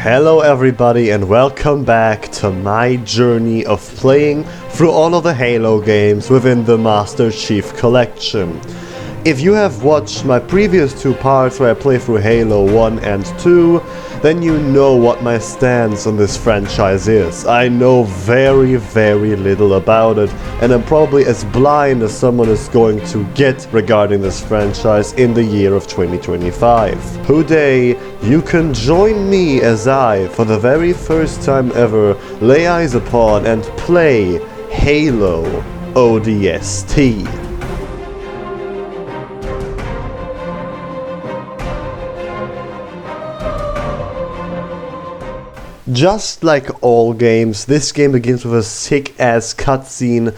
Hello everybody and welcome back to my journey of playing through all of the Halo games within the Master Chief Collection. If you have watched my previous two parts where I play through Halo 1 and 2, then you know what my stance on this franchise is. I know very little about it, and I'm probably as blind as someone is going to get regarding this franchise in the year of 2025. Today, you can join me as I, for the very first time ever, lay eyes upon and play Halo ODST. Just like all games, this game begins with a sick-ass cutscene,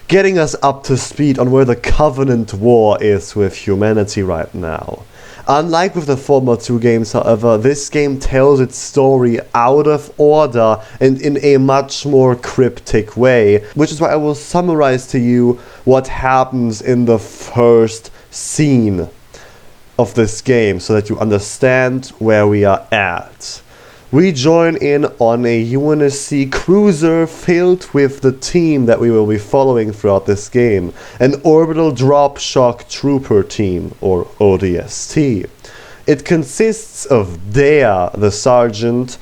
getting us up to speed on where the Covenant War is with humanity right now. Unlike with the former two games, however, this game tells its story out of order and in a much more cryptic way, which is why I will summarize to you what happens in the first scene of this game so that you understand where we are at. We join in on a UNSC cruiser filled with the team that we will be following throughout this game, an Orbital Drop Shock Trooper team, or ODST. It consists of Dea, the sergeant,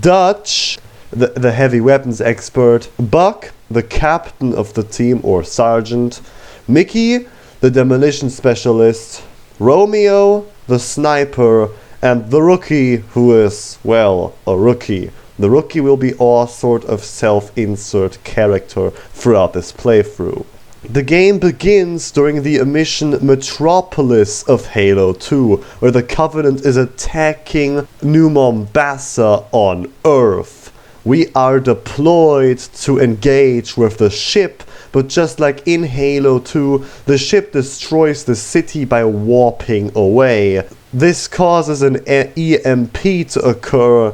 Dutch, the heavy weapons expert, Buck, the captain of the team or sergeant, Mickey, the demolition specialist, Romeo, the sniper, and the rookie, who is, well, a rookie. The rookie will be our sort of self-insert character throughout this playthrough. The game begins during the mission Metropolis of Halo 2, where the Covenant is attacking New Mombasa on Earth. We are deployed to engage with the ship, but just like in Halo 2, the ship destroys the city by warping away. This causes an EMP to occur,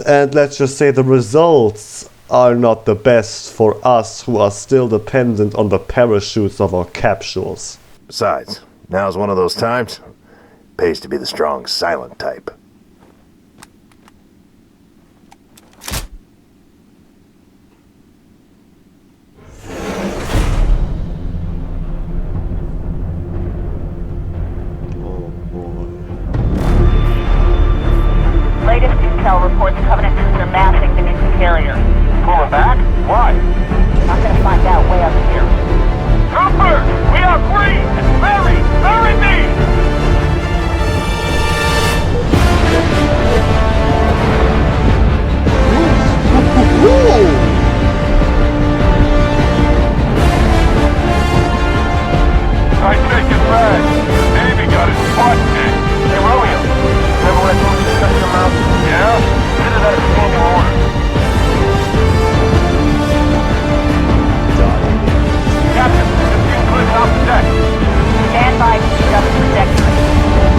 and let's just say the results are not the best for us who are still dependent on the parachutes of our capsules. Besides, now's one of those times. Pays to be the strong, silent type. Latest intel reports Covenant troops are massing beneath the carrier. Pulling back? Why? Not gonna find out way up here. Troopers! We are free! Bury me! I take it back. The Navy got his butt kicked. Hey, Romeo. Remember when I told you to shut your mouth? Yeah? Did it at a standing order. Captain, the team clicks off the deck. Stand by to adjust the trajectory.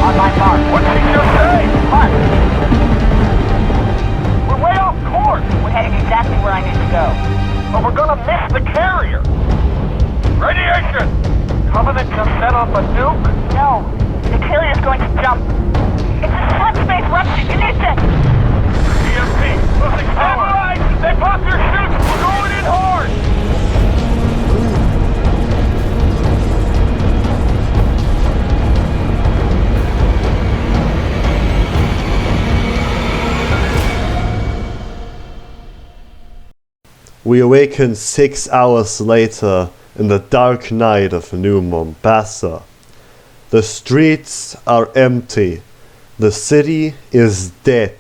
On my mark. What did he just say? Mark. We're way off course. We're heading exactly where I need to go. But we're gonna miss the carrier. Radiation! Covenant just set off a nuke? No, the carrier's going to jump. It's a slip-space rupture. You need this. EMP! Losing power! Right. They popped their chutes! We're going in hard! We awaken 6 hours later in the dark night of New Mombasa. The streets are empty, the city is dead,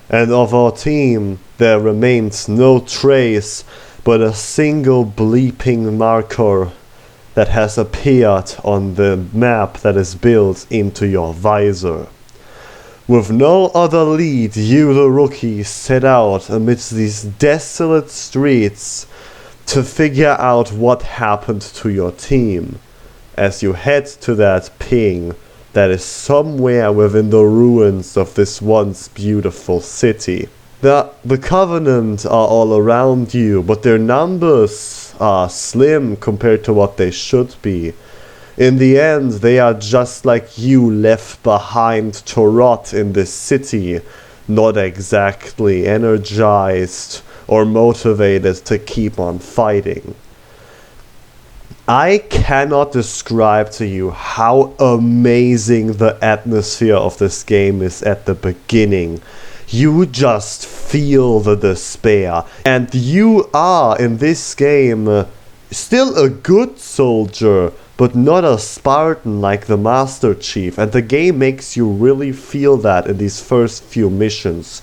and of our team there remains no trace but a single bleeping marker that has appeared on the map that is built into your visor. With no other lead, you, the rookie, set out amidst these desolate streets to figure out what happened to your team as you head to that ping that is somewhere within the ruins of this once beautiful city. The Covenant are all around you, but their numbers are slim compared to what they should be. In the end, they are just like you, left behind to rot in this city. not exactly energized or motivated to keep on fighting. I cannot describe to you how amazing the atmosphere of this game is at the beginning. You just feel the despair, and you are, in this game, still a good soldier, but not a Spartan like the Master Chief, and the game makes you really feel that in these first few missions.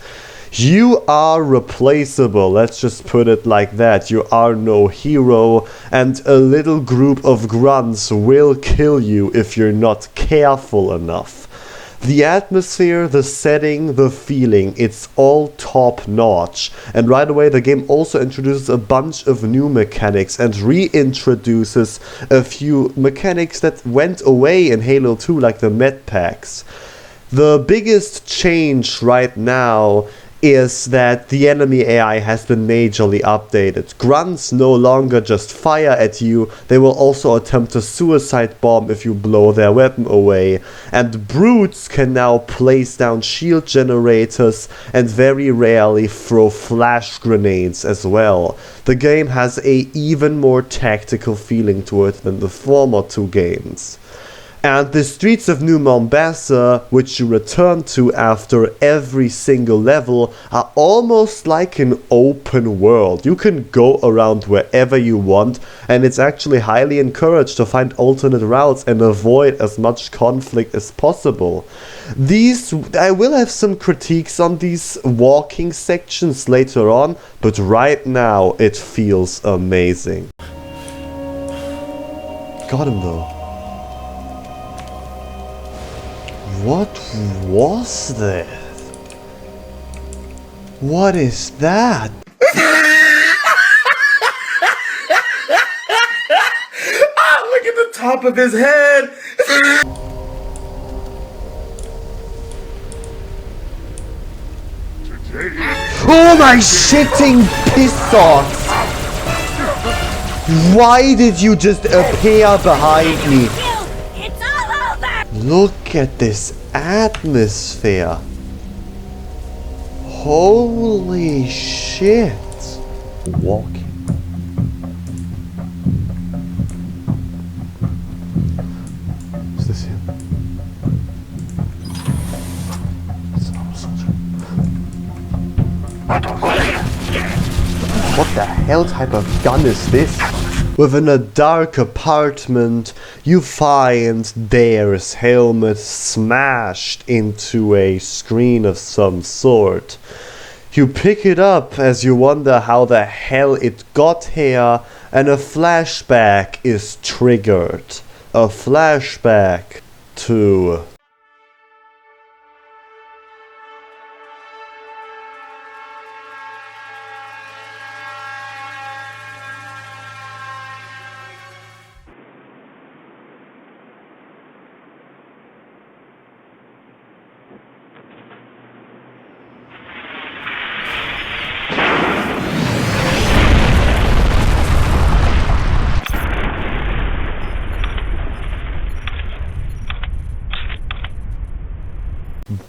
You are replaceable, let's just put it like that. You are no hero, and a little group of grunts will kill you if you're not careful enough. The atmosphere, the setting, the feeling, it's all top notch. And right away the game also introduces a bunch of new mechanics and reintroduces a few mechanics that went away in Halo 2, like the med packs. The biggest change right now is that the enemy AI has been majorly updated. Grunts no longer just fire at you, they will also attempt a suicide bomb if you blow their weapon away. And brutes can now place down shield generators and very rarely throw flash grenades as well. The game has a even more tactical feeling to it than the former two games. And the streets of New Mombasa, which you return to after every single level, are almost like an open world. You can go around wherever you want, and it's actually highly encouraged to find alternate routes and avoid as much conflict as possible. I will have some critiques on these walking sections later on, but right now it feels amazing. Got him though. What was that? What is that? Look at the top of his head! Oh my shitting piss off! Why did you just appear behind me? It's all over! Look at this atmosphere. Holy shit. Walking. Is this him? It's an old soldier. What the hell type of gun is this? Within a dark apartment, you find Dare's helmet smashed into a screen of some sort. You pick it up as you wonder how the hell it got here, and a flashback is triggered. A flashback to...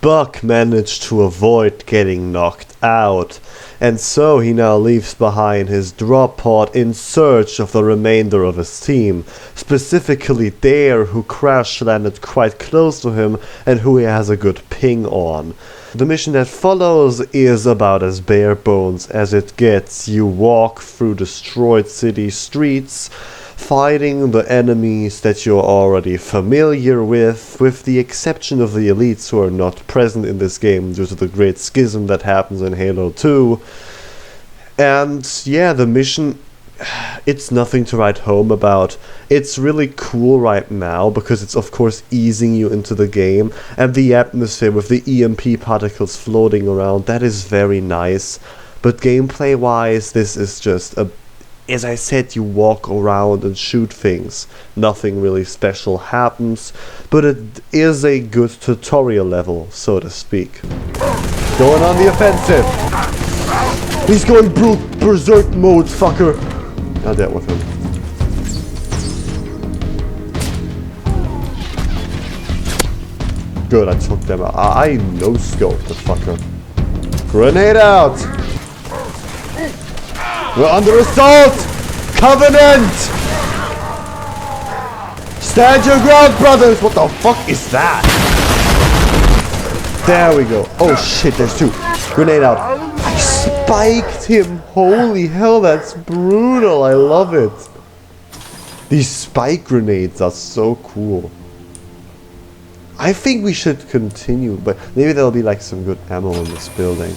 Buck managed to avoid getting knocked out, and so he now leaves behind his drop pod in search of the remainder of his team, specifically Dare, who crash landed quite close to him and who he has a good ping on. The mission that follows is about as bare bones as it gets. You walk through destroyed city streets, fighting the enemies that you're already familiar with the exception of the elites who are not present in this game due to the great schism that happens in Halo 2. And yeah, the mission, it's nothing to write home about. It's really cool right now because it's of course easing you into the game, and the atmosphere with the EMP particles floating around, that is very nice. But gameplay wise, this is just as I said, you walk around and shoot things. Nothing really special happens, but it is a good tutorial level, so to speak. Going on the offensive! He's going berserk mode, fucker! I dealt with him. Good, I took them out. I no-scoped the fucker. Grenade out! We're under assault! Covenant! Stand your ground, brothers! What the fuck is that? There we go. Oh shit, there's two. Grenade out. I spiked him. Holy hell, that's brutal. I love it. These spike grenades are so cool. I think we should continue, but maybe there'll be like some good ammo in this building.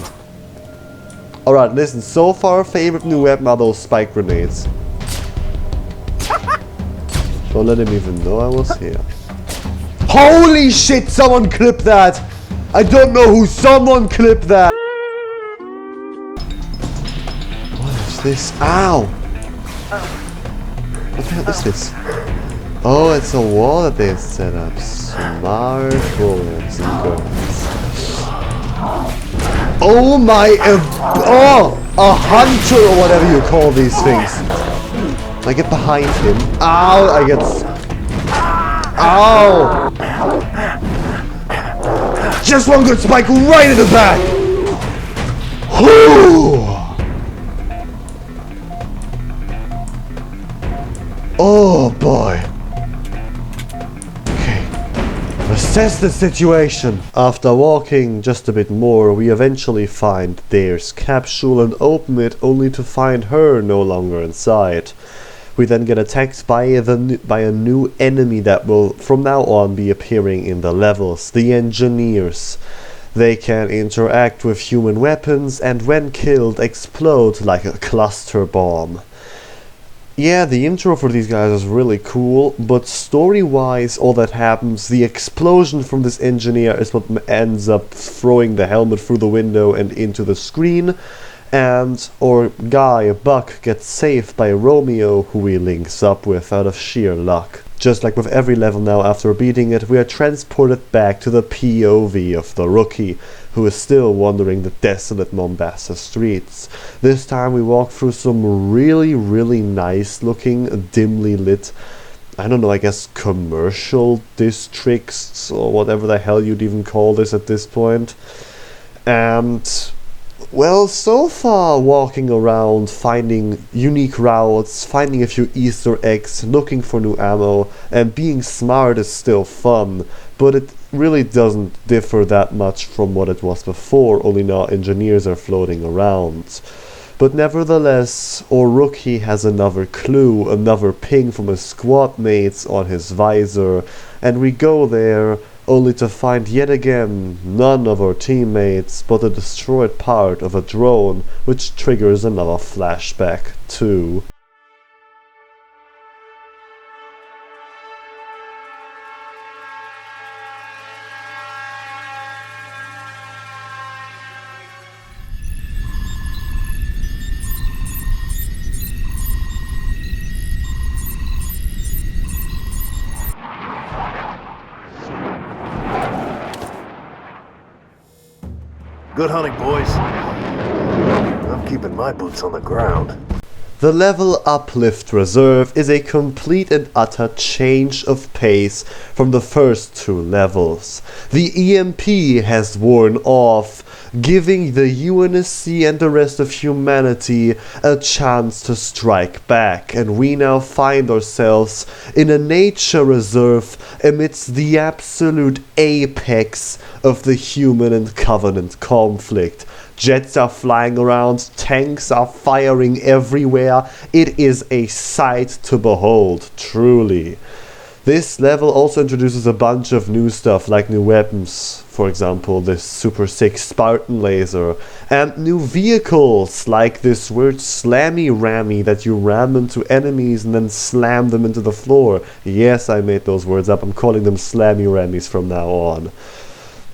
Alright, listen, so far favorite new weapon are those spike grenades. Don't let him even know I was here. Holy shit, someone clipped that! I don't know who, someone clipped that! What is this? Ow! What the hell is this? Oh, it's a wall that they've set up. Smart bullets and guns. Oh my... oh! A hunter or whatever you call these things. I get behind him. Ow! I get... ow! Just one good spike right in the back! Whew! Oh boy. Okay. Assess the situation. After walking just a bit more, we eventually find Dare's capsule and open it only to find her no longer inside. We then get attacked by a new enemy that will from now on be appearing in the levels, the engineers. They can interact with human weapons and when killed explode like a cluster bomb. Yeah, the intro for these guys is really cool, but story-wise, all that happens, the explosion from this engineer is what ends up throwing the helmet through the window and into the screen, and our guy, Buck, gets saved by Romeo, who he links up with out of sheer luck. Just like with every level now, after beating it, we are transported back to the POV of the rookie, who is still wandering the desolate Mombasa streets. This time we walk through some really nice looking, dimly lit, I don't know, I guess commercial districts, or whatever the hell you'd even call this at this point. And... well, so far walking around, finding unique routes, finding a few Easter eggs, looking for new ammo, and being smart is still fun, but it really doesn't differ that much from what it was before, only now engineers are floating around. But nevertheless, our rookie has another clue, another ping from his squad mates on his visor, and we go there, only to find yet again none of our teammates but a destroyed part of a drone, which triggers another flashback too. Good hunting, boys. I'm keeping my boots on the ground. The level Uplift Reserve is a complete and utter change of pace from the first two levels. The EMP has worn off, giving the UNSC and the rest of humanity a chance to strike back, and we now find ourselves in a nature reserve amidst the absolute apex of the human and Covenant conflict. Jets are flying around, tanks are firing everywhere. It is a sight to behold, truly. This level also introduces a bunch of new stuff, like new weapons, for example this super sick Spartan laser, and new vehicles, like this weird slammy rammy that you ram into enemies and then slam them into the floor. Yes, I made those words up, I'm calling them slammy rammies from now on.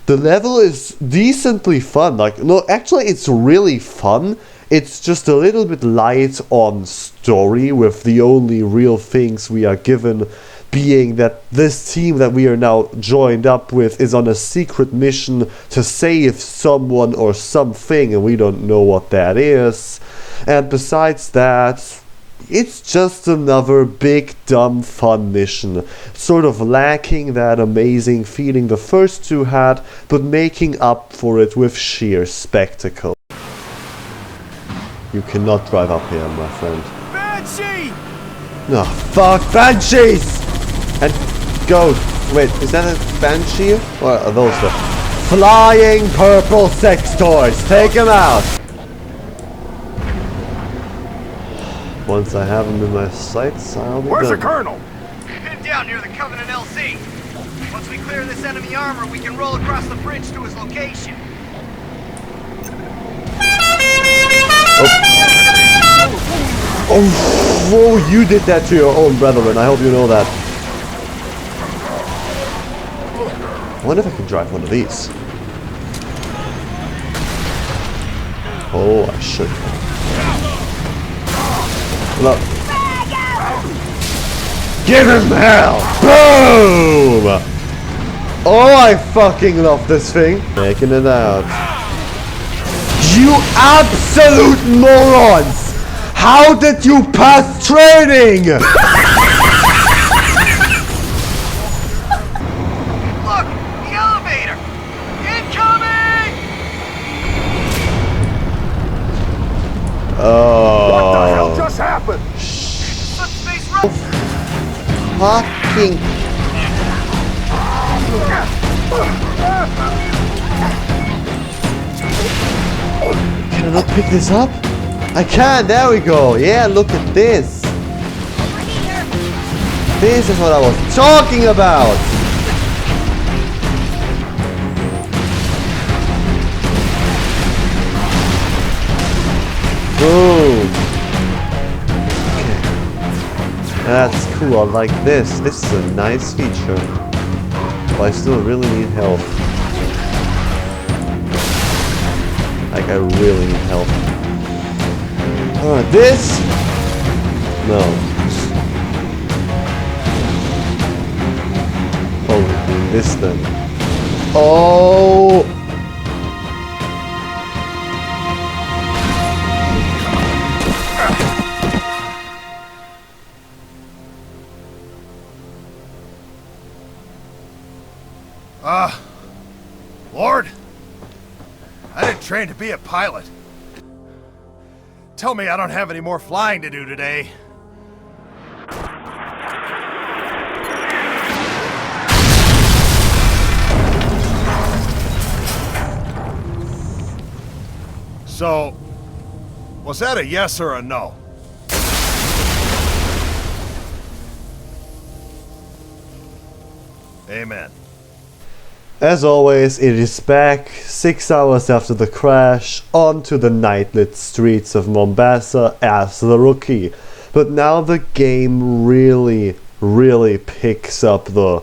The level is decently fun, no, actually it's really fun. It's just a little bit light on story, with the only real things we are given being that this team that we are now joined up with is on a secret mission to save someone or something, and we don't know what that is. And besides that, it's just another big, dumb, fun mission. Sort of lacking that amazing feeling the first two had, but making up for it with sheer spectacle. You cannot drive up here, my friend. Banshee! No, fuck Banshees! And go. Wait, is that a Banshee? Or are those the flying purple sex toys? Take them out! Once I have them in my sights, I'll be Where's the good. colonel? Pinned down near the Covenant LC. Once we clear this enemy armor, we can roll across the bridge to his location. Oh, whoa, you did that to your own brethren. I hope you know that. I wonder if I can drive one of these. Oh, I should. Look. Give him hell! Boom! Oh, I fucking love this thing. Making it out. You absolute morons! How did you pass training? Look! The elevator! Incoming! Oh. What the hell just happened? Subspace rope! Fucking. Can I not pick this up? I can, there we go. Yeah, look at this. This is what I was talking about. Boom. Okay. That's cool, I like this. This is a nice feature. But I still really need help. Like, I really need help. This? No. Oh, we're doing this then. Oh! Lord? I didn't train to be a pilot. Tell me I don't have any more flying to do today. So, was that a yes or a no? Amen. As always, it is back 6 hours after the crash onto the nightlit streets of Mombasa as the Rookie. But now the game really picks up the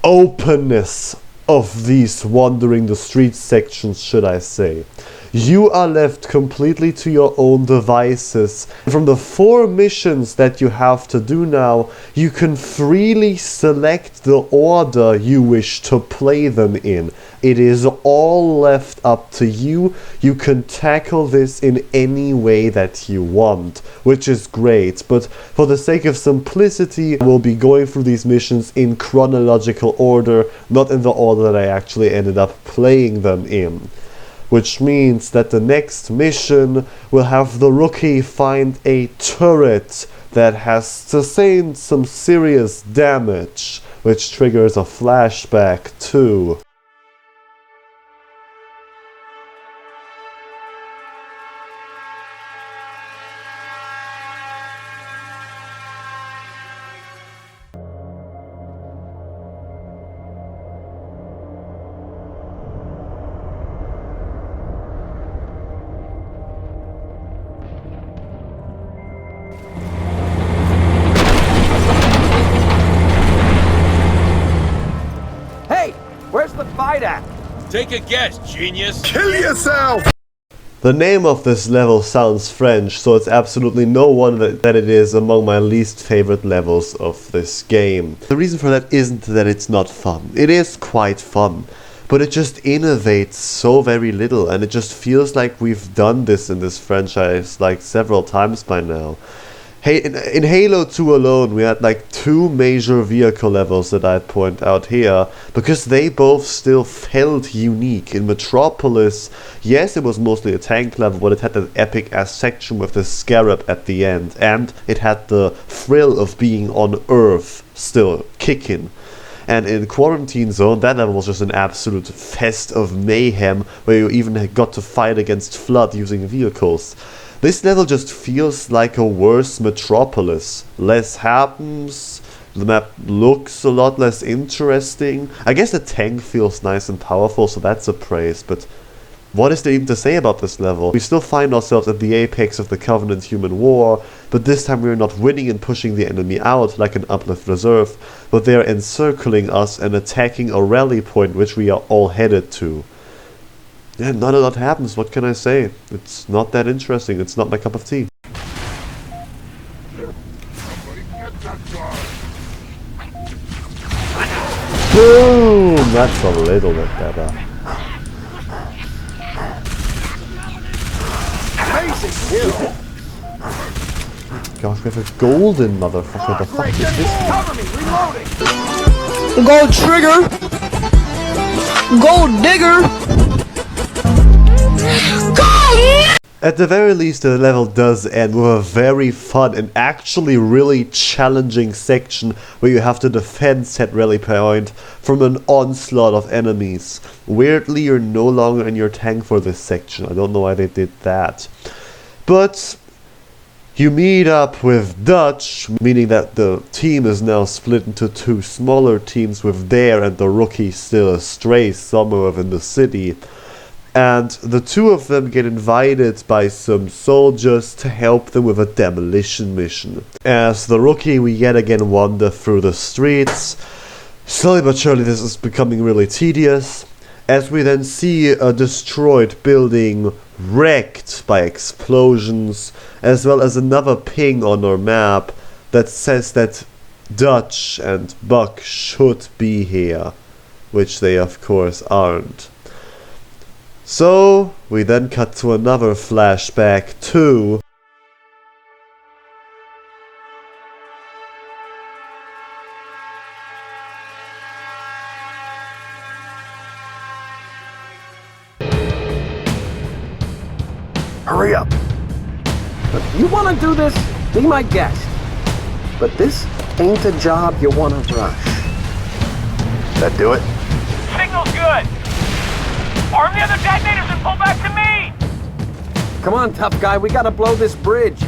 openness of these wandering the streets sections, should I say. You are left completely to your own devices. From the 4 missions that you have to do now, you can freely select the order you wish to play them in. It is all left up to you. You can tackle this in any way that you want, which is great. But for the sake of simplicity, we'll be going through these missions in chronological order, not in the order that I actually ended up playing them in. Which means that the next mission will have the Rookie find a turret that has sustained some serious damage, which triggers a flashback too. Where's the fight at? Take a guess, genius. Kill yourself! The name of this level sounds French, so it's absolutely no wonder that it is among my least favorite levels of this game. The reason for that isn't that it's not fun. It is quite fun, but it just innovates so very little, and it just feels like we've done this in this franchise like several times by now. Hey, in Halo 2 alone, we had like 2 major vehicle levels that I'd point out here, because they both still felt unique. In Metropolis, yes, it was mostly a tank level, but it had that epic-ass section with the scarab at the end, and it had the thrill of being on Earth still kicking. And in Quarantine Zone, that level was just an absolute fest of mayhem, where you even got to fight against Flood using vehicles. This level just feels like a worse Metropolis. Less happens, the map looks a lot less interesting. I guess the tank feels nice and powerful, so that's a praise, but what is there even to say about this level? We still find ourselves at the apex of the Covenant-Human war, but this time we're not winning and pushing the enemy out like an Uplift Reserve, but they are encircling us and attacking a rally point which we are all headed to. Yeah, none of that happens, what can I say? It's not that interesting, it's not my cup of tea. Boom! That's a little bit better. Gosh, we have a golden motherfucker. The fuck is this? Cover me, reloading! Gold trigger! Gold digger! At the very least, the level does end with a very fun and actually really challenging section where you have to defend said rally point from an onslaught of enemies. Weirdly, you're no longer in your tank for this section. I don't know why they did that. But you meet up with Dutch, meaning that the team is now split into 2 smaller teams with Dare and the rookie still astray somewhere within the city. And the 2 of them get invited by some soldiers to help them with a demolition mission. As the rookie, we yet again wander through the streets. Slowly but surely this is becoming really tedious, as we then see a destroyed building wrecked by explosions, as well as another ping on our map that says that Dutch and Buck should be here, which they of course aren't. So, we then cut to another flashback to Hurry up! Look, you want to do this? Be my guest. But this ain't a job you want to rush. That do it? Signal's good. Arm the other detonators and pull back to me! Come on, tough guy, we gotta blow this bridge.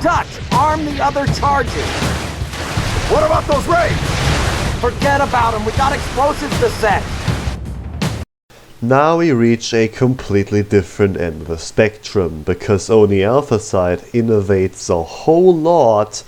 Dutch, arm the other charges. What about those raids? Forget about them, we got explosives to set. now we reach a completely different end of the spectrum, because Oni Alpha Side innovates a whole lot,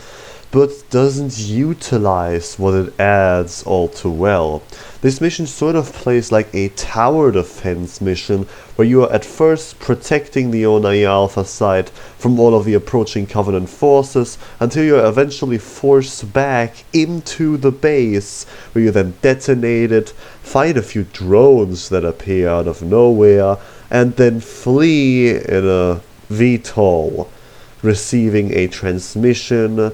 but doesn't utilize what it adds all too well. This mission sort of plays like a tower defense mission, where you are at first protecting the Oni Alpha Side from all of the approaching Covenant forces, until you are eventually forced back into the base, where you then detonate it, fight a few drones that appear out of nowhere, and then flee in a VTOL, receiving a transmission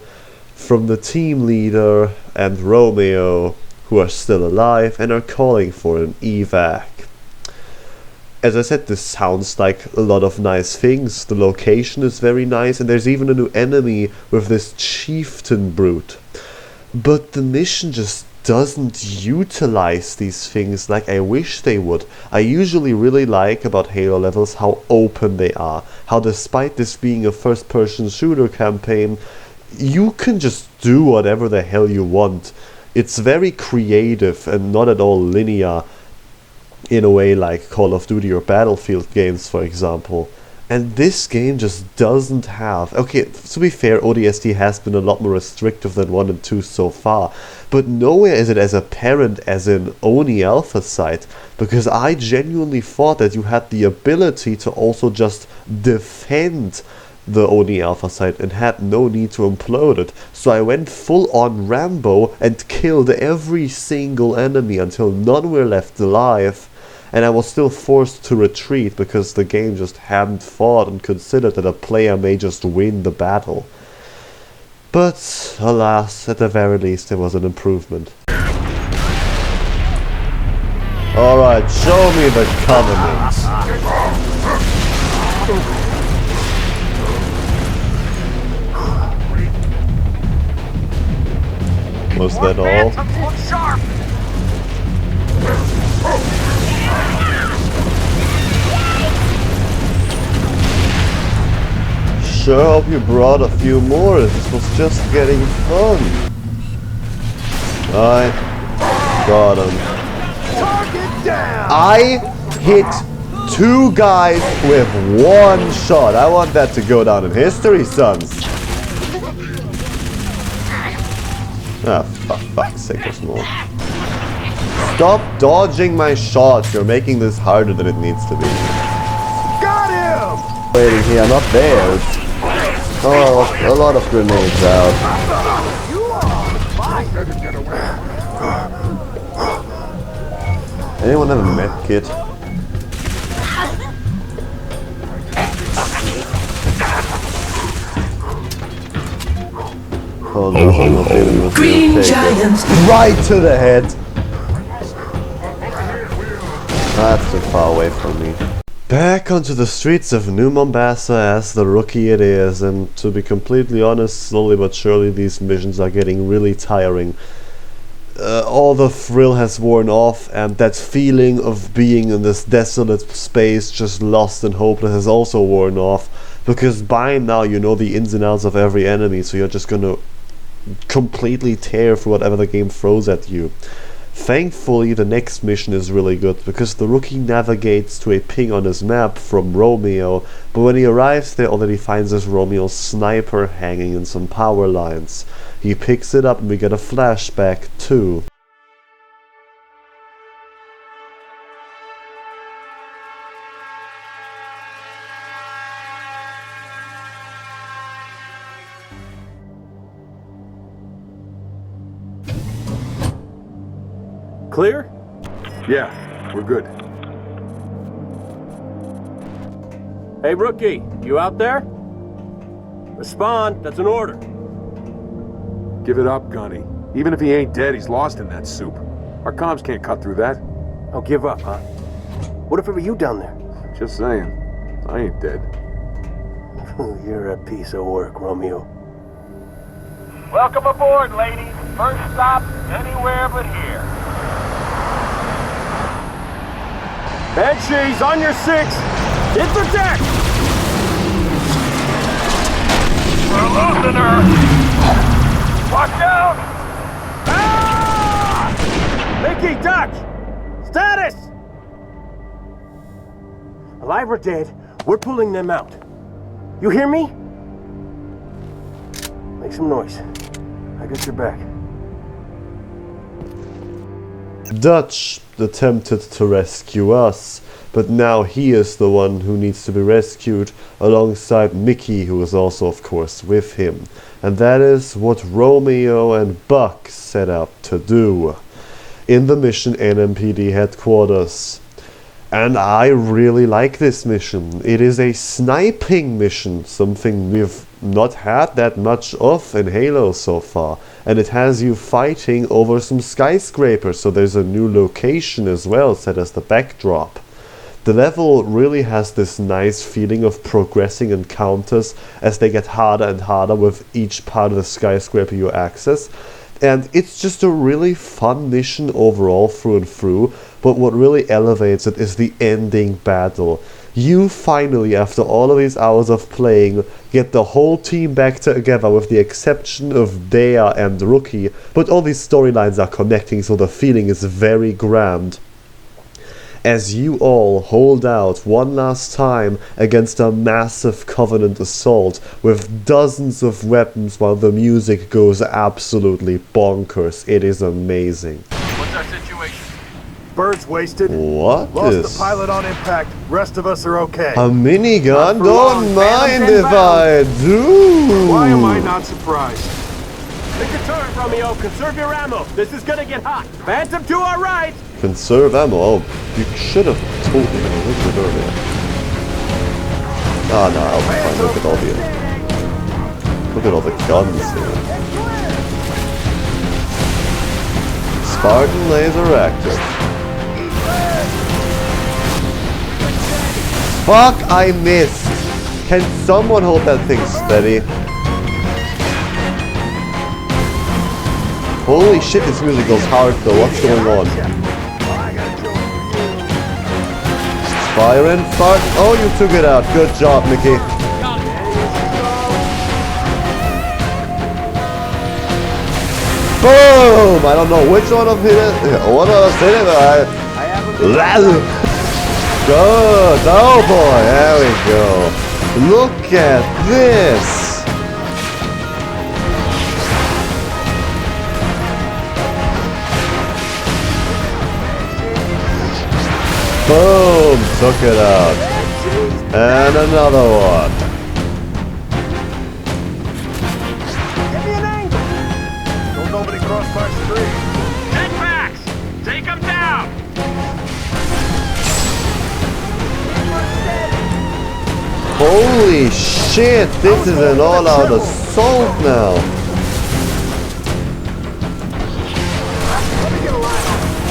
from the team leader and Romeo, who are still alive and are calling for an evac. As I said, this sounds like a lot of nice things. The location is very nice, and there's even a new enemy with this chieftain brute. But the mission just doesn't utilize these things like I wish they would. I usually really like about Halo levels how open they are. How despite this being a first-person shooter campaign, you can just do whatever the hell you want. It's very creative and not at all linear in a way like Call of Duty or Battlefield games, for example. And this game just doesn't have... Okay, to be fair, ODST has been a lot more restrictive than 1 and 2 so far, but nowhere is it as apparent as in Oni Alpha Side, because I genuinely thought that you had the ability to also just defend the OD Alpha site and had no need to implode it. So I went full on Rambo and killed every single enemy until none were left alive. And I was still forced to retreat because the game just hadn't thought and considered that a player may just win the battle. But alas, at the very least there was an improvement. Alright, show me the Covenant. Was that all? Sure hope you brought a few more. This was just getting fun. I got him. I hit 2 guys with 1 shot. I want that to go down in history, sons. Ah, fuck's sake, there's more. Stop dodging my shots. You're making this harder than it needs to be. Got him! Waiting here, not there. Oh, a lot of grenades out. Anyone have a med kit? Oh no, Green Giant! Right to the head! That's too far away from me. Back onto the streets of New Mombasa as the rookie it is, and to be completely honest, slowly but surely these missions are getting really tiring. All the thrill has worn off, and that feeling of being in this desolate space just lost and hopeless has also worn off, because by now you know the ins and outs of every enemy, so you're just gonna completely tear through whatever the game throws at you. Thankfully, the next mission is really good, because the rookie navigates to a ping on his map from Romeo, but when he arrives there already finds his Romeo sniper hanging in some power lines. He picks it up and we get a flashback too. Clear? Yeah, we're good. Hey, rookie, you out there? Respond, that's an order. Give it up, Gunny. Even if he ain't dead, he's lost in that soup. Our comms can't cut through that. Oh, give up, huh? What if it were you down there? Just saying. I ain't dead. You're a piece of work, Romeo. Welcome aboard, ladies. First stop, anywhere but here. Banshees, on your 6! Hit the deck! We're losing her! Watch out! Ah! Mickey, Dutch! Status! Alive or dead, we're pulling them out. You hear me? Make some noise. I got your back. Dutch attempted to rescue us, but now he is the one who needs to be rescued alongside Mickey, who is also of course with him. And that is what Romeo and Buck set out to do in the mission NMPD headquarters. And I really like this mission. It is a sniping mission, something we've not had that much of in Halo so far. And it has you fighting over some skyscrapers, so there's a new location as well set as the backdrop. The level really has this nice feeling of progressing encounters as they get harder and harder with each part of the skyscraper you access. And it's just a really fun mission overall through and through, but what really elevates it is the ending battle. You finally, after all of these hours of playing, get the whole team back together with the exception of Dea and Rookie, but all these storylines are connecting, so the feeling is very grand. As you all hold out one last time against a massive Covenant assault with dozens of weapons while the music goes absolutely bonkers. It is amazing. What's our situation? bird's wasted. What Lost is... the pilot on impact. Rest of us are okay. A minigun? Not for Don't long. mind Phantom's if I do. Why am I not surprised? Take your turn, Romeo. Conserve your ammo. This is gonna get hot. Phantom to our right. Conserve ammo. Oh, you should have told me a little bit earlier. Ah, no, I'll be fine. Look at all the guns here. Spartan laser active. Fuck! I missed. Can someone hold that thing steady? Holy shit! This music goes hard though. What's going on? Fire and fart. Oh, you took it out. Good job, Mickey. Boom! I don't know which one of it. One of us hit it. Good. Oh boy, there we go. Look at this. Boom! Took it out. And another one. Give me an angle. Don't nobody cross my street. Jetpacks! Take them down! Holy shit, this is an all-out assault now.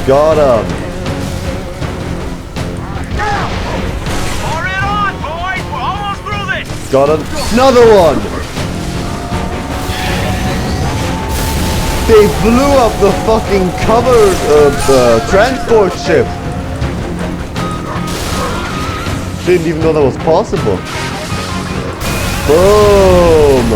Got him. Pour it on, boys! We're almost through this! Got another one. They blew up the fucking cover transport ship. Didn't even know that was possible. Boom!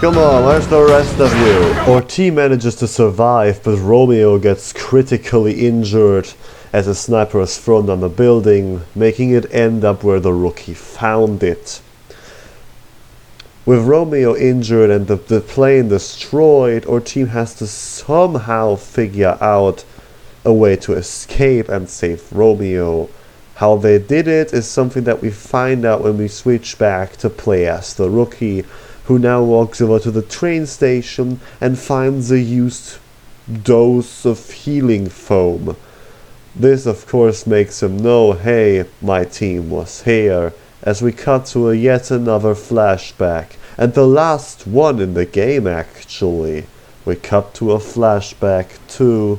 Come on, where's the rest of you? Our team manages to survive, but Romeo gets critically injured as a sniper is thrown down the building, making it end up where the rookie found it. With Romeo injured and the plane destroyed, our team has to somehow figure out a way to escape and save Romeo. How they did it is something that we find out when we switch back to play as the rookie, who now walks over to the train station and finds a used dose of healing foam. This of course makes him know, hey, my team was here, as we cut to a yet another flashback, and the last one in the game actually. We cut to a flashback to...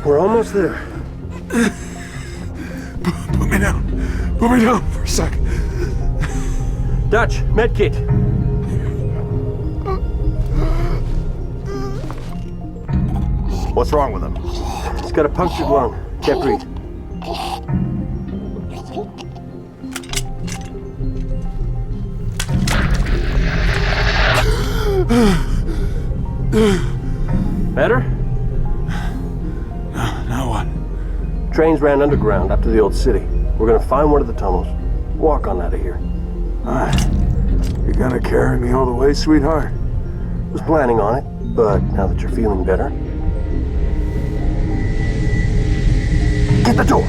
We're almost there. Put me down. Put me down for a second. Dutch, medkit. What's wrong with him? He's got a punctured lung. Can't breathe. Better? Now what? Trains ran underground up to the old city. We're gonna find one of the tunnels. Walk on out of here. Alright. You're gonna carry me all the way, sweetheart? Was planning on it, but now that you're feeling better. Get the door!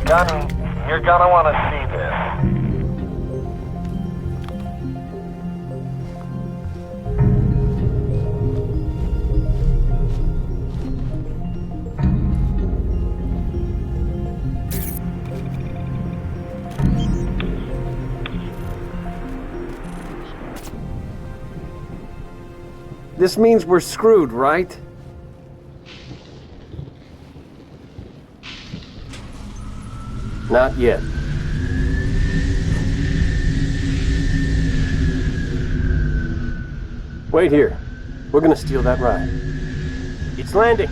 Gunny, you're gonna want to see this. This means we're screwed, right? Not yet. Wait here. We're gonna steal that ride. It's landing.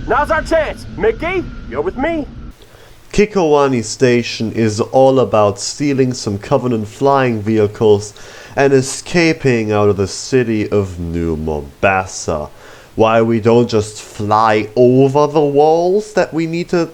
Now's our chance. Mickey, you're with me. Kikowani Station is all about stealing some Covenant flying vehicles and escaping out of the city of New Mombasa. Why we don't just fly over the walls that we need to,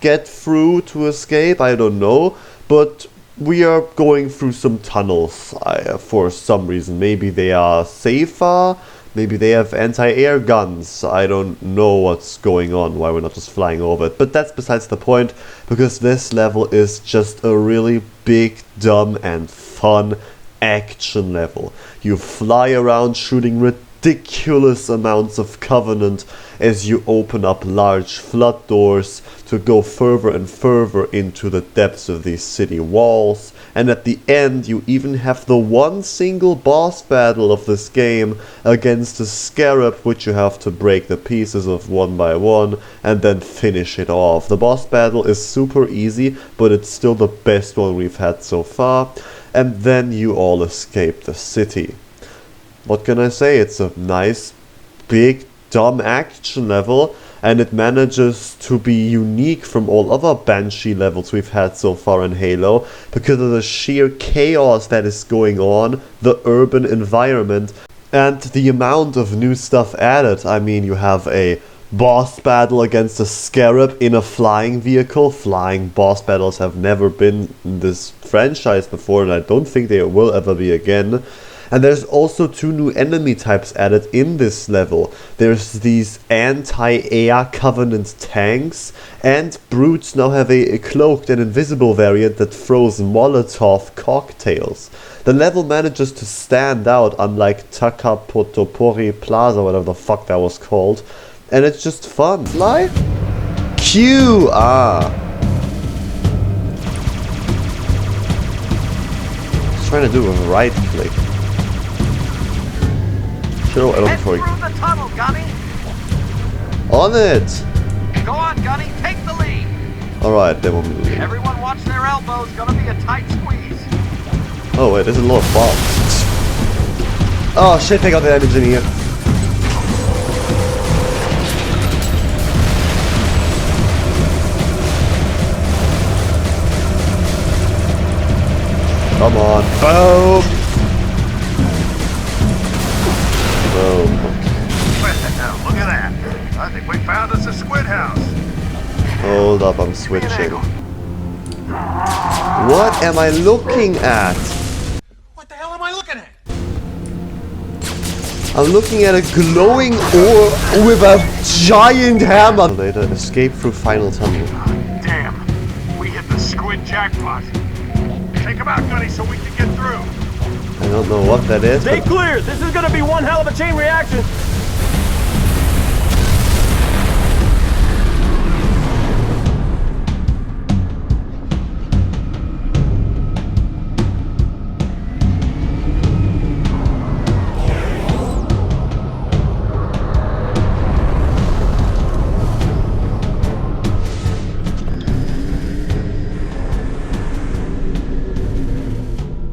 get through to escape, I don't know. But we are going through some tunnels for some reason. Maybe they are safer. Maybe they have anti-air guns. I don't know what's going on, why we're not just flying over it. But that's besides the point, because this level is just a really big, dumb and fun action level. You fly around shooting ridiculous amounts of Covenant as you open up large flood doors to go further and further into the depths of these city walls. And at the end you even have the one single boss battle of this game against a scarab, which you have to break the pieces of one by one and then finish it off. The boss battle is super easy, but it's still the best one we've had so far. And then you all escape the city. What can I say? It's a nice, big, dumb action level, and it manages to be unique from all other Banshee levels we've had so far in Halo because of the sheer chaos that is going on, the urban environment, and the amount of new stuff added. I mean, you have a boss battle against a scarab in a flying vehicle. Flying boss battles have never been in this franchise before, and I don't think they will ever be again. And there's also 2 new enemy types added in this level. There's these anti-air Covenant tanks, and brutes now have a cloaked and invisible variant that throws Molotov cocktails. The level manages to stand out, unlike Takapotopori Plaza, whatever the fuck that was called. And it's just fun. Fly? Q! Just trying to do a right click. Head through the tunnel, Gunny. On it! Go on, Gunny. Take the lead. Alright, they won't move. Everyone watch their elbows. Gonna be a tight squeeze. Oh wait, there's a lot of bombs. Oh shit, they got the engineer. Come on. Boom! Boom. Look at that. I think we found us a squid house. Hold up, I'm switching. What am I looking at? What the hell am I looking at? I'm looking at a glowing orb with a giant hammer. Later, escape through final tunnel. Damn. We hit the squid jackpot. Take him out, Gunny, so we can get through. I don't know what that is. Stay clear. This is gonna be one hell of a chain reaction.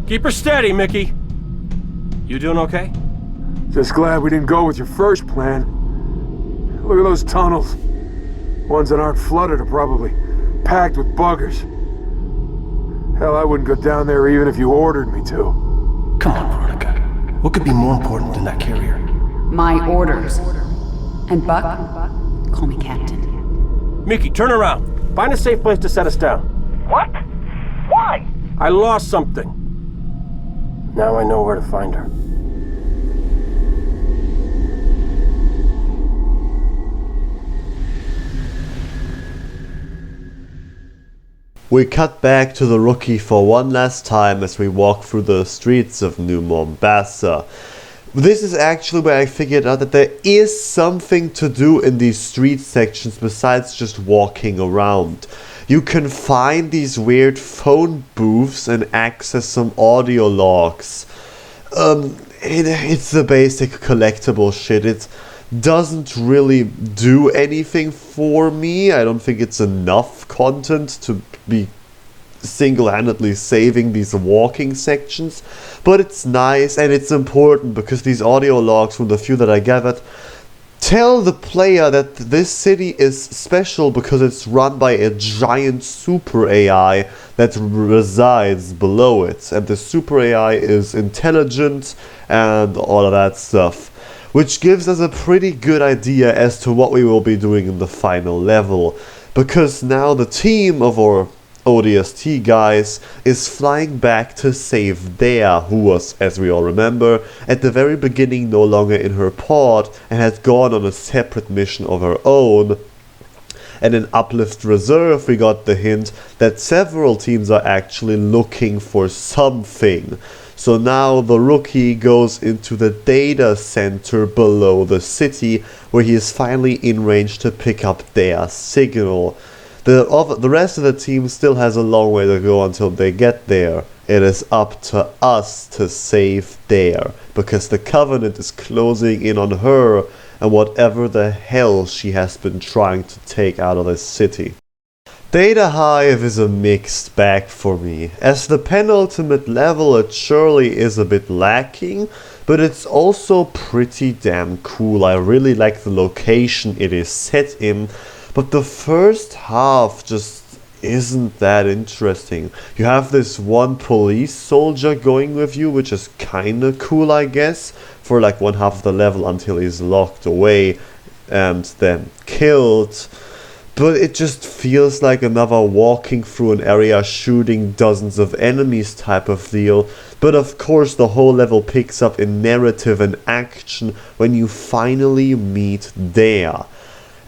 Keep her steady, Mickey. You doing okay? Just glad we didn't go with your first plan. Look at those tunnels. Ones that aren't flooded are probably packed with buggers. Hell, I wouldn't go down there even if you ordered me to. Come on, Veronica. What could be more important than that carrier? My orders. And Buck, call me Captain. Mickey, turn around. Find a safe place to set us down. What? Why? I lost something. Now I know where to find her. We cut back to the rookie for one last time as we walk through the streets of New Mombasa. This is actually where I figured out that there is something to do in these street sections besides just walking around. You can find these weird phone booths and access some audio logs. It's the basic collectible shit. It doesn't really do anything for me. I don't think it's enough content to be single-handedly saving these walking sections, but it's nice and it's important because these audio logs, from the few that I gathered, tell the player that this city is special because it's run by a giant super AI that resides below it, and the super AI is intelligent and all of that stuff, which gives us a pretty good idea as to what we will be doing in the final level, because now the team of our ODST guys is flying back to save Dea, who was, as we all remember, at the very beginning no longer in her pod and had gone on a separate mission of her own. And in Uplift Reserve we got the hint that several teams are actually looking for something. So now the rookie goes into the data center below the city, where he is finally in range to pick up Dea's signal. The rest of the team still has a long way to go until they get there. It is up to us to save Dea, because the Covenant is closing in on her and whatever the hell she has been trying to take out of this city. Data Hive is a mixed bag for me. As the penultimate level, it surely is a bit lacking, but it's also pretty damn cool. I really like the location it is set in. But the first half just isn't that interesting. You have this one police soldier going with you, which is kinda cool, I guess, for like one half of the level until he's locked away and then killed. But it just feels like another walking through an area shooting dozens of enemies type of deal. But of course the whole level picks up in narrative and action when you finally meet Dea.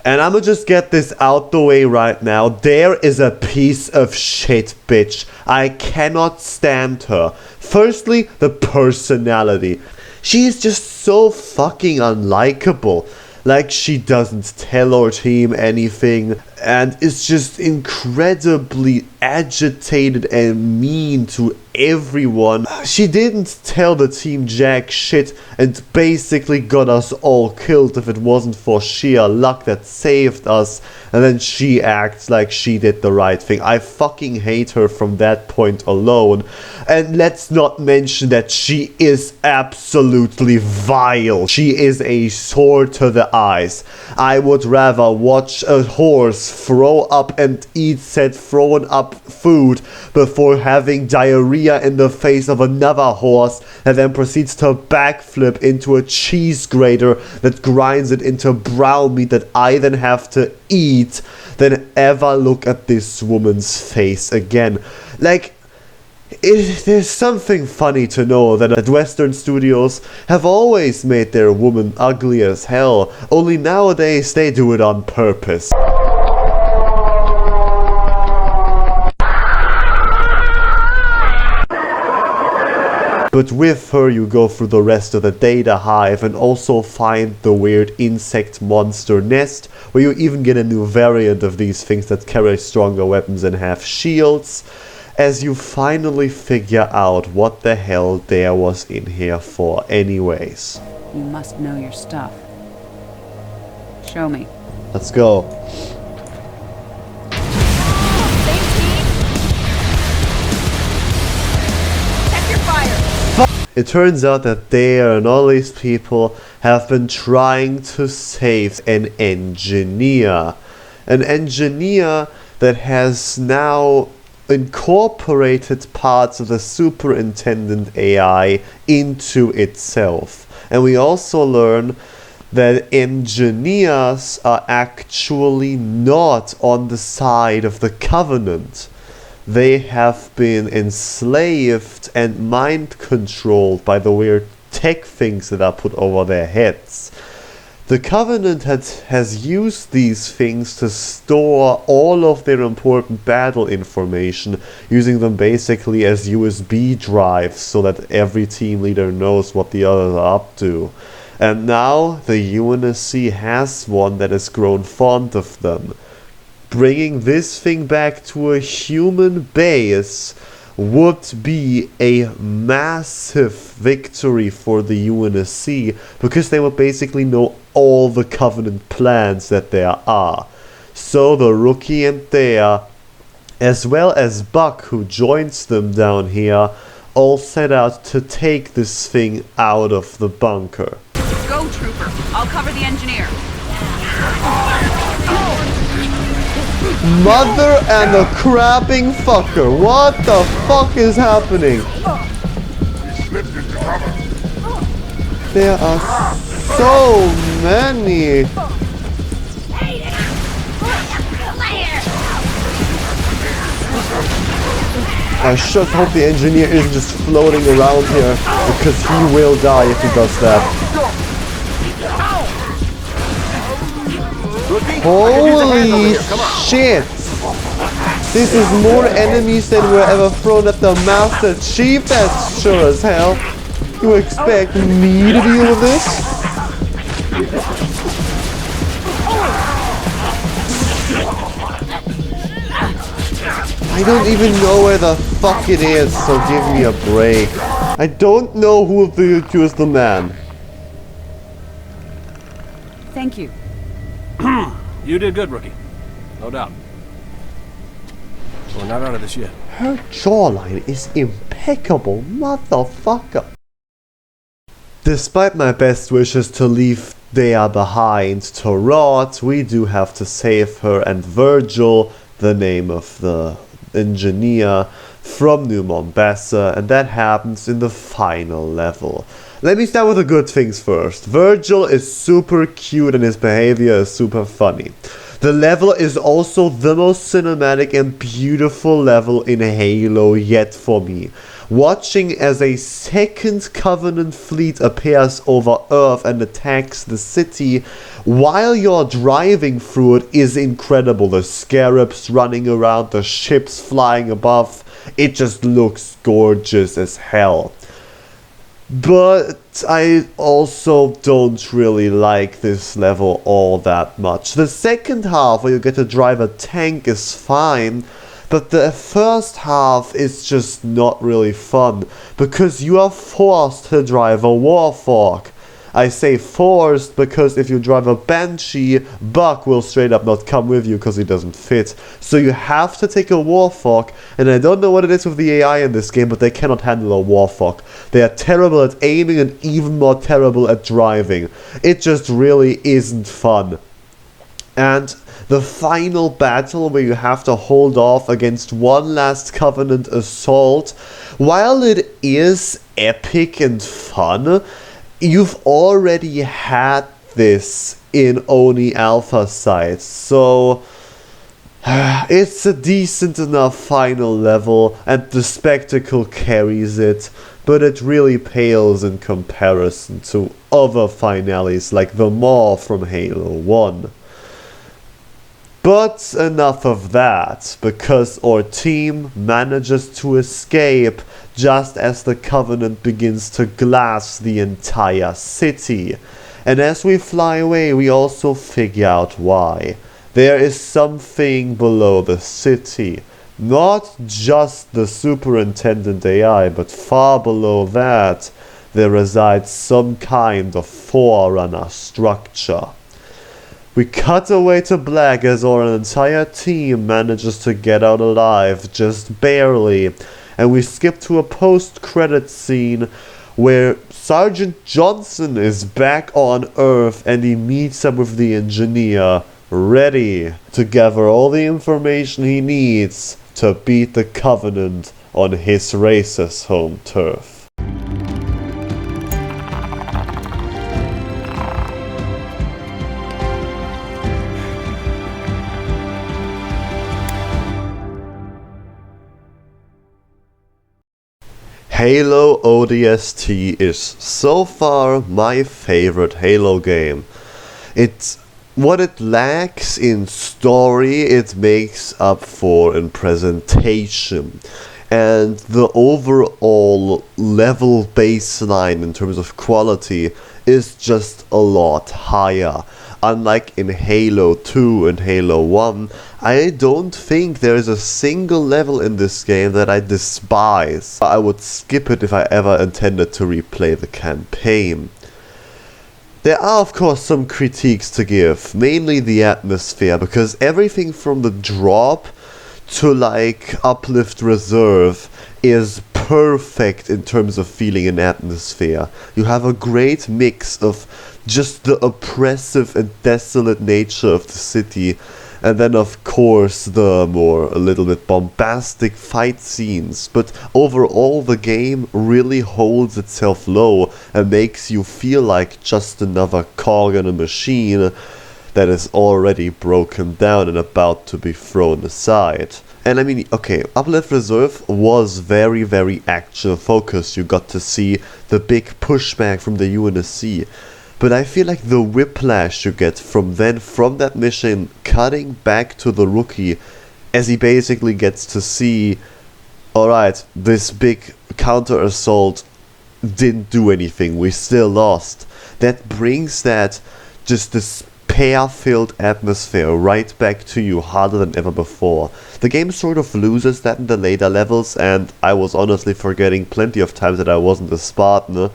And I'ma just get this out the way right now. Dea is a piece of shit bitch. I cannot stand her. Firstly, the personality. She is just so fucking unlikable. Like, she doesn't tell our team anything and is just incredibly agitated and mean to everyone. She didn't tell the team jack shit and basically got us all killed if it wasn't for sheer luck that saved us, and then she acts like she did the right thing. I fucking hate her from that point alone. And let's not mention that she is absolutely vile. She is a sore to the eyes. I would rather watch a horse throw up and eat said thrown up food before having diarrhea in the face of another horse that then proceeds to backflip into a cheese grater that grinds it into brown meat that I then have to eat, than ever look at this woman's face again. Like, there's something funny to know that Western studios have always made their women ugly as hell, only nowadays they do it on purpose. But with her you go through the rest of the data hive and also find the weird insect monster nest, where you even get a new variant of these things that carry stronger weapons and have shields, as you finally figure out what the hell Dea was in here for anyways. You must know your stuff. Show me. Let's go. It turns out that Dea and all these people have been trying to save an engineer. An engineer that has now incorporated parts of the superintendent AI into itself. And we also learn that engineers are actually not on the side of the Covenant. They have been enslaved and mind controlled by the weird tech things that are put over their heads. The Covenant has used these things to store all of their important battle information, using them basically as USB drives so that every team leader knows what the others are up to. And now the UNSC has one that has grown fond of them. Bringing this thing back to a human base would be a massive victory for the UNSC, because they would basically know all the Covenant plans that there are. So the rookie and Dea as well as Buck, who joins them down here, all set out to take this thing out of the bunker. Go, Trooper. I'll cover the engineer. Mother and a crapping fucker. What the fuck is happening? There are so many. I should hope the engineer isn't just floating around here, because he will die if he does that. Holy shit! This is more enemies than were ever thrown at the Master Chief, that's sure as hell. You expect me to deal with this? I don't even know where the fuck it is, so give me a break. I don't know who will accuse the man. Thank you. You did good, rookie. No doubt. We're not out of this yet. Her jawline is impeccable, motherfucker. Despite my best wishes to leave Dea behind to rot, we do have to save her and Virgil, the name of the engineer, from New Mombasa, and that happens in the final level. Let me start with the good things first. Virgil is super cute and his behavior is super funny. The level is also the most cinematic and beautiful level in Halo yet for me. Watching as a second Covenant fleet appears over Earth and attacks the city while you're driving through it is incredible. The scarabs running around, the ships flying above, it just looks gorgeous as hell. But I also don't really like this level all that much. The second half, where you get to drive a tank, is fine, but the first half is just not really fun, because you are forced to drive a Warthog. I say forced because if you drive a Banshee, Buck will straight up not come with you because he doesn't fit. So you have to take a Warthog, and I don't know what it is with the AI in this game, but they cannot handle a Warthog. They are terrible at aiming and even more terrible at driving. It just really isn't fun. And the final battle, where you have to hold off against one last Covenant assault, while it is epic and fun, you've already had this in Oni Alpha sites, so it's a decent enough final level and the spectacle carries it, but it really pales in comparison to other finales like the Maw from Halo 1. But enough of that, because our team manages to escape just as the Covenant begins to glass the entire city. And as we fly away, we also figure out why. There is something below the city. Not just the Superintendent AI, but far below that, there resides some kind of Forerunner structure. We cut away to black as our entire team manages to get out alive, just barely, and we skip to a post-credit scene where Sergeant Johnson is back on Earth and he meets up with the engineer, ready to gather all the information he needs to beat the Covenant on his race's home turf. Halo ODST is so far my favorite Halo game. What it lacks in story, it makes up for in presentation. And the overall level baseline in terms of quality is just a lot higher. Unlike in Halo 2 and Halo 1, I don't think there is a single level in this game that I despise. I would skip it if I ever intended to replay the campaign. There are of course some critiques to give, mainly the atmosphere, because everything from the drop to like Uplift Reserve is perfect in terms of feeling and atmosphere. You have a great mix of just the oppressive and desolate nature of the city, and then of course the more a little bit bombastic fight scenes, but overall the game really holds itself low and makes you feel like just another cog in a machine that is already broken down and about to be thrown aside. And I mean, okay, Uplift Reserve was very, very action focused. You got to see the big pushback from the UNSC. But I feel like the whiplash you get from that mission cutting back to the rookie as he basically gets to see, alright, this big counter assault didn't do anything, we still lost. That brings that just despair-filled atmosphere right back to you harder than ever before. The game sort of loses that in the later levels, and I was honestly forgetting plenty of times that I wasn't a Spartan.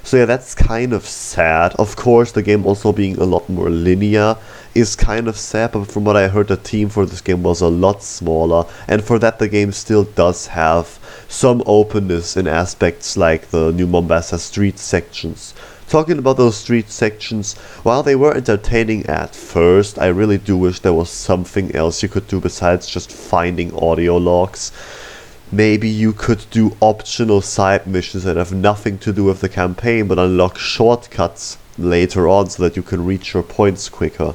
So yeah, that's kind of sad. Of course, the game also being a lot more linear is kind of sad, but from what I heard, the team for this game was a lot smaller, and for that the game still does have some openness in aspects like the New Mombasa street sections. Talking about those street sections, while they were entertaining at first, I really do wish there was something else you could do besides just finding audio logs. Maybe you could do optional side missions that have nothing to do with the campaign but unlock shortcuts later on so that you can reach your points quicker.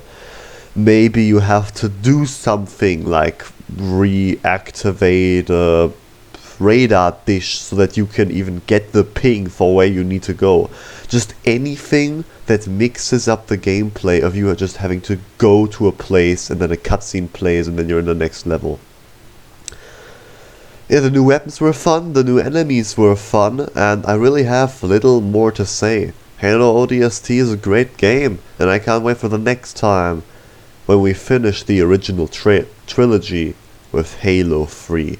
Maybe you have to do something like reactivate a radar dish so that you can even get the ping for where you need to go. Just anything that mixes up the gameplay of you just having to go to a place and then a cutscene plays and then you're in the next level. Yeah, the new weapons were fun, the new enemies were fun, and I really have little more to say. Halo ODST is a great game, and I can't wait for the next time when we finish the original trilogy with Halo 3.